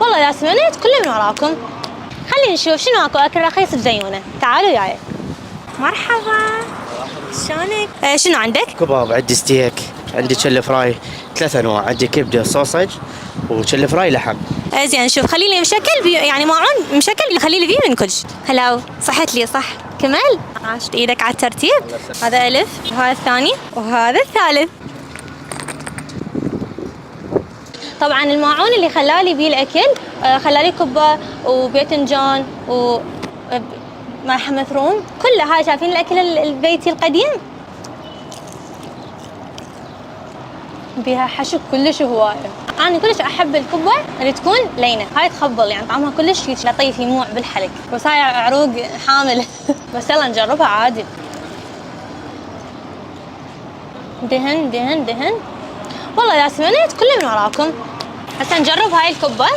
والله إذا سمنت كله من وراكم. خلينا نشوف شنو اكو اكل رخيص بزيونه. تعالوا وياي. مرحبا. شلونك؟ شنو عندك؟ كباب، عندي ستيك، عندي تشل فراي، 3 انواع، عندي كبده صوصج وتشل فراي لحم. زين شوف خلي لي مشكل يعني معون مشكل خلي لي فيه من كل شيء. هلاو صحت لي صح كمال. عاشت ايدك على الترتيب. هذا الف وهذا الثاني وهذا الثالث. طبعا الماعون اللي خلالي بيه الاكل خلالي كبه وباذنجان و ملح مفروم، كل هاي شايفين الاكل البيتي القديم بيها حشو كلش هوايه. انا كلش احب الكبه اللي تكون لينه، هاي تخبل يعني طعمها كلش لطيف يموع بالحلق، بس هاي عروق حامل بس يلا نجربها عادي. دهن دهن دهن. والله اذا سمنت كله من وراكم. هسه نجرب هاي الكبه.